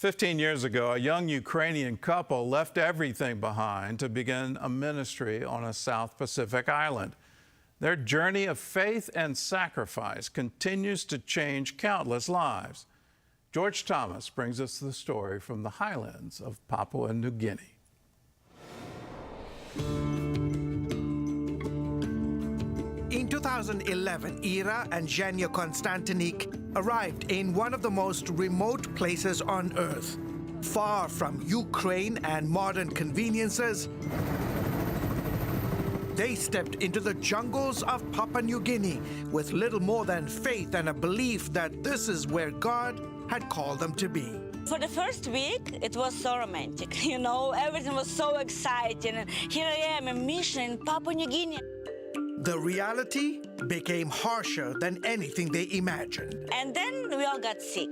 15 years ago, a young Ukrainian couple left everything behind to begin a ministry on a South Pacific island. Their journey of faith and sacrifice continues to change countless lives. George Thomas brings us the story from the highlands of Papua New Guinea. In 2011, Ira and Zhenya Konstantinik arrived in one of the most remote places on Earth. Far from Ukraine and modern conveniences, they stepped into the jungles of Papua New Guinea with little more than faith and a belief that this is where God had called them to be. For the first week, it was so romantic. You know, everything was so exciting. And here I am, a mission in Papua New Guinea. The reality became harsher than anything they imagined. And then we all got sick.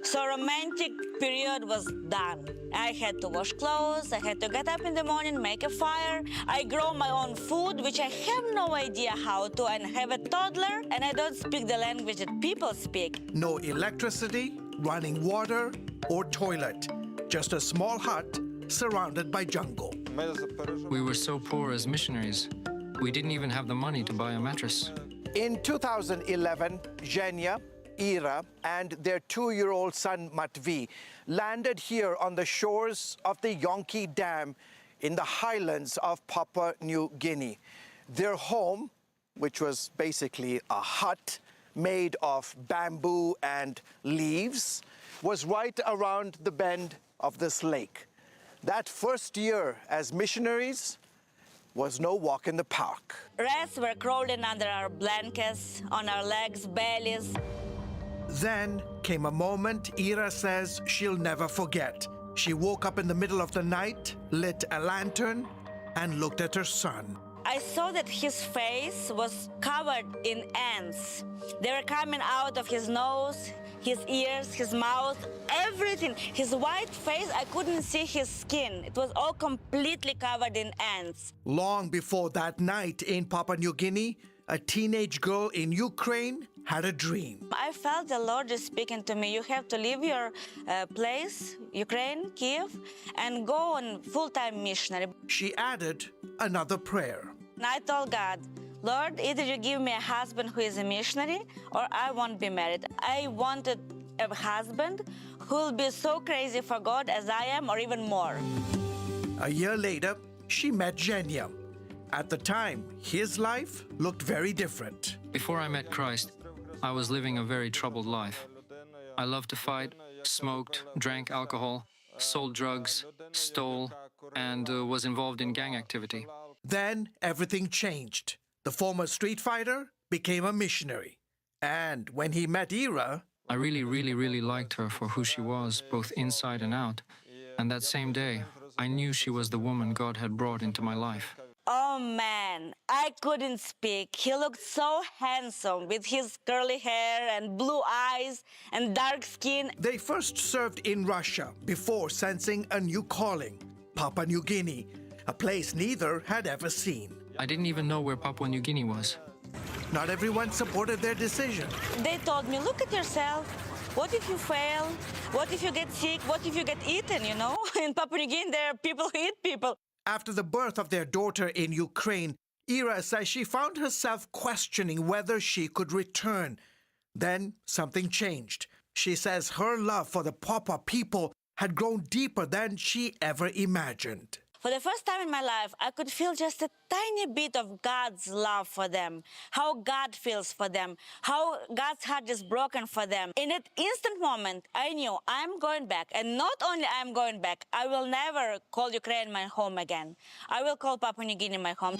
So romantic period was done. I had to wash clothes, I had to get up in the morning, make a fire. I grow my own food, which I have no idea how to, and have a toddler, and I don't speak the language that people speak. No electricity, running water, or toilet. Just a small hut surrounded by jungle. We were so poor as missionaries. We didn't even have the money to buy a mattress. In 2011, Zhenya, Ira, and their 2-year-old son Matvi landed here on the shores of the Yonki Dam in the highlands of Papua New Guinea. Their home, which was basically a hut made of bamboo and leaves, was right around the bend of this lake. That first year as missionaries was no walk in the park. Rats were crawling under our blankets, on our legs, bellies. Then came a moment Ira says she'll never forget. She woke up in the middle of the night, lit a lantern, and looked at her son. I saw that his face was covered in ants. They were coming out of his nose, his ears, his mouth, everything. His white face, I couldn't see his skin. It was all completely covered in ants. Long before that night in Papua New Guinea, a teenage girl in Ukraine had a dream. I felt the Lord is speaking to me. You have to leave your place, Ukraine, Kiev, and go on full-time missionary. She added another prayer. And I told God, Lord, either you give me a husband who is a missionary or I won't be married. I wanted a husband who will be so crazy for God as I am, or even more. A year later, she met Zhenya. At the time, his life looked very different. Before I met Christ, I was living a very troubled life. I loved to fight, smoked, drank alcohol, sold drugs, stole, and was involved in gang activity. Then everything changed. The former street fighter became a missionary. And when he met Ira, I really liked her for who she was, both inside and out. And that same day, I knew she was the woman God had brought into my life. Oh man, I couldn't speak. He looked so handsome with his curly hair and blue eyes and dark skin. They first served in Russia before sensing a new calling, Papua New Guinea, a place neither had ever seen. I didn't even know where Papua New Guinea was. Not everyone supported their decision. They told me, look at yourself. What if you fail? What if you get sick? What if you get eaten, you know? In Papua New Guinea, there are people who eat people. After the birth of their daughter in Ukraine, Ira says she found herself questioning whether she could return. Then something changed. She says her love for the Papua people had grown deeper than she ever imagined. For the first time in my life, I could feel just a tiny bit of God's love for them, how God feels for them, how God's heart is broken for them. In that instant moment, I knew I'm going back. And not only I'm going back, I will never call Ukraine my home again. I will call Papua New Guinea my home.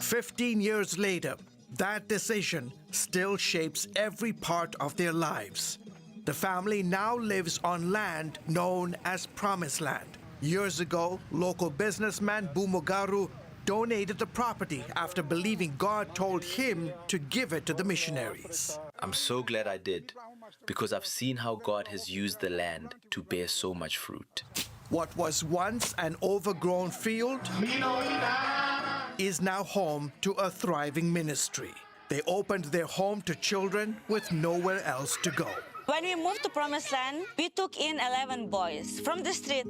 15 years later, that decision still shapes every part of their lives. The family now lives on land known as Promised Land. Years ago, local businessman Bumugaru donated the property after believing God told him to give it to the missionaries. I'm so glad I did, because I've seen how God has used the land to bear so much fruit. What was once an overgrown field is now home to a thriving ministry. They opened their home to children with nowhere else to go. When we moved to Promised Land, we took in 11 boys from the street.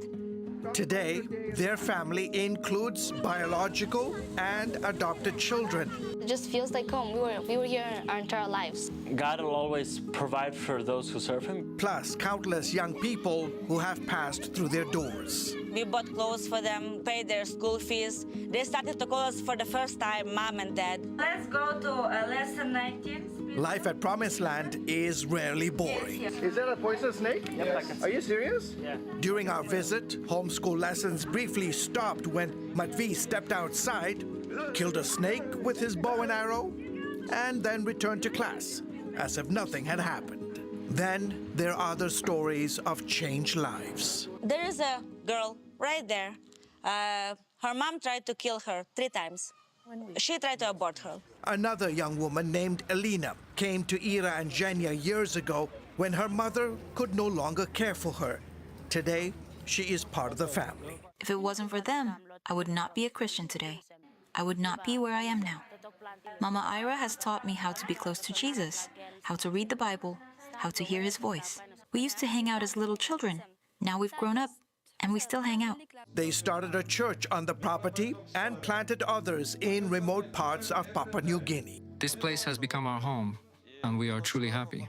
Today, their family includes biological and adopted children. It just feels like home. We were here our entire lives. God will always provide for those who serve Him. Plus countless young people who have passed through their doors. We bought clothes for them, paid their school fees. They started to call us for the first time, Mom and Dad. Let's go to lesson 19. Life at Promised Land is rarely boring. Is that a poisonous snake? Yes. Are you serious? Yeah. During our visit, homeschool lessons briefly stopped when Matvi stepped outside, killed a snake with his bow and arrow, and then returned to class as if nothing had happened. Then there are the stories of changed lives. There is a girl right there. Her mom tried to kill her 3 times. She tried to abort her. Another young woman named Elena came to Ira and Zhenya years ago when her mother could no longer care for her. Today, she is part of the family. If it wasn't for them, I would not be a Christian today. I would not be where I am now. Mama Ira has taught me how to be close to Jesus, how to read the Bible, how to hear His voice. We used to hang out as little children. Now we've grown up, and we still hang out. They started a church on the property and planted others in remote parts of Papua New Guinea. This place has become our home, and we are truly happy.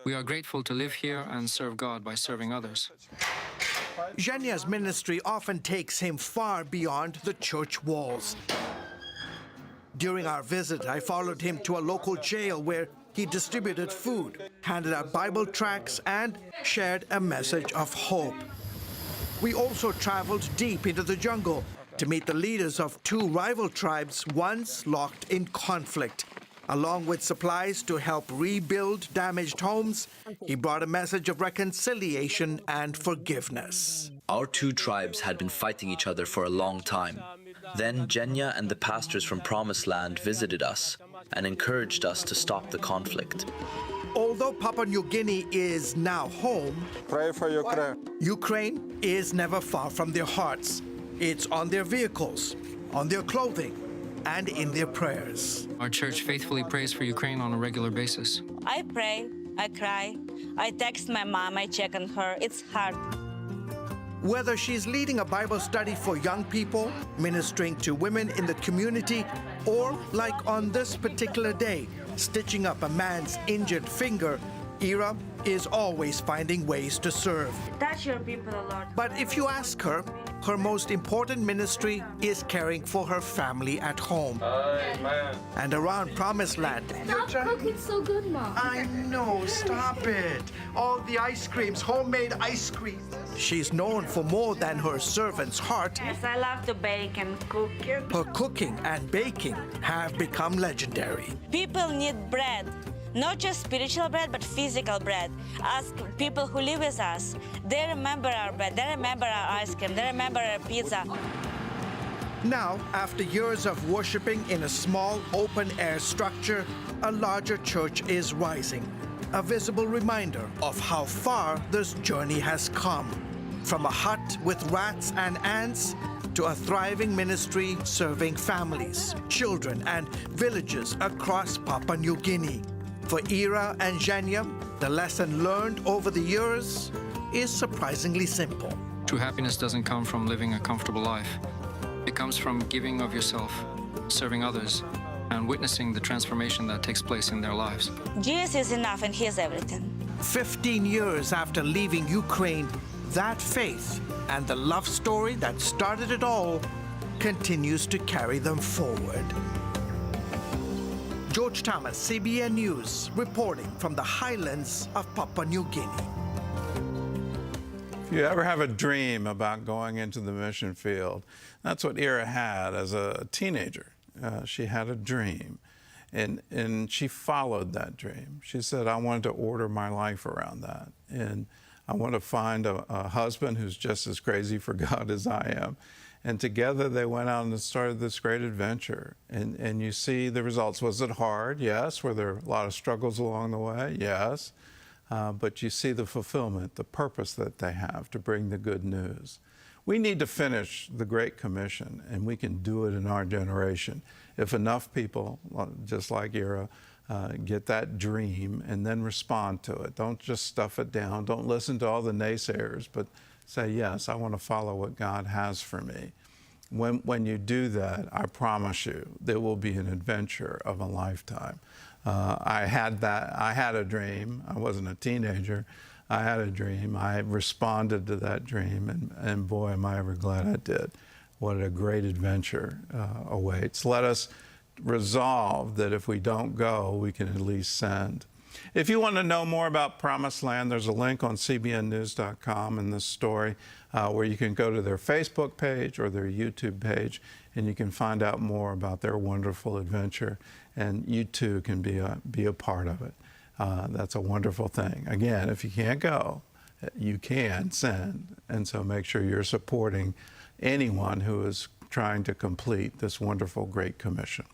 We are grateful to live here and serve God by serving others. Zhenya's ministry often takes him far beyond the church walls. During our visit, I followed him to a local jail where he distributed food, handed out Bible tracts, and shared a message of hope. We also traveled deep into the jungle to meet the leaders of 2 rival tribes once locked in conflict. Along with supplies to help rebuild damaged homes, he brought a message of reconciliation and forgiveness. Our 2 tribes had been fighting each other for a long time. Then Zhenya and the pastors from Promised Land visited us and encouraged us to stop the conflict. Although Papua New Guinea is now home, Pray for Ukraine. Ukraine is never far from their hearts. It's on their vehicles, on their clothing, and in their prayers. Our church faithfully prays for Ukraine on a regular basis. I pray, I cry, I text my mom, I check on her. It's hard. Whether she's leading a Bible study for young people, ministering to women in the community, or like on this particular day, stitching up a man's injured finger, Ira is always finding ways to serve. Touch your people, Lord. But if you ask her, her most important ministry is caring for her family at home. Amen. And around Promised Land. Stop cooking so good, Mom. I know, stop it. All the ice creams, homemade ice cream. She's known for more than her servant's heart. Yes, I love to bake and cook. Her cooking and baking have become legendary. People need bread. Not just spiritual bread, but physical bread. Ask people who live with us. They remember our bread. They remember our ice cream. They remember our pizza. Now, after years of worshiping in a small open-air structure, a larger church is rising. A visible reminder of how far this journey has come. From a hut with rats and ants to a thriving ministry serving families, children, and villages across Papua New Guinea. For Ira and Zhenya, the lesson learned over the years is surprisingly simple. True happiness doesn't come from living a comfortable life. It comes from giving of yourself, serving others, and witnessing the transformation that takes place in their lives. Jesus is enough and He is everything. 15 years after leaving Ukraine, that faith and the love story that started it all continues to carry them forward. George Thomas, CBN News, reporting from the highlands of Papua New Guinea. If you ever have a dream about going into the mission field, that's what Ira had as a teenager. She had a dream, and she followed that dream. She said, I wanted to order my life around that, and I want to find a husband who's just as crazy for God as I am. And together they went out and started this great adventure. And you see the results. Was it hard? Yes. Were there a lot of struggles along the way? Yes. But you see the fulfillment, the purpose that they have to bring the good news. We need to finish the Great Commission, and we can do it in our generation if enough people, just like Ira, get that dream, and then respond to it. Don't just stuff it down. Don't listen to all the naysayers, but say, yes, I want to follow what God has for me. When you do that, I promise you, there will be an adventure of a lifetime. I had a dream. I wasn't a teenager. I had a dream. I responded to that dream, and boy, am I ever glad I did. What a great adventure awaits. Let us resolve that if we don't go, we can at least send. If you want to know more about Promised Land, there's a link on cbnnews.com in this story where you can go to their Facebook page or their YouTube page, and you can find out more about their wonderful adventure, and you too can be a part of it. That's a wonderful thing. Again, if you can't go, you can send, and so make sure you're supporting anyone who is trying to complete this wonderful Great Commission.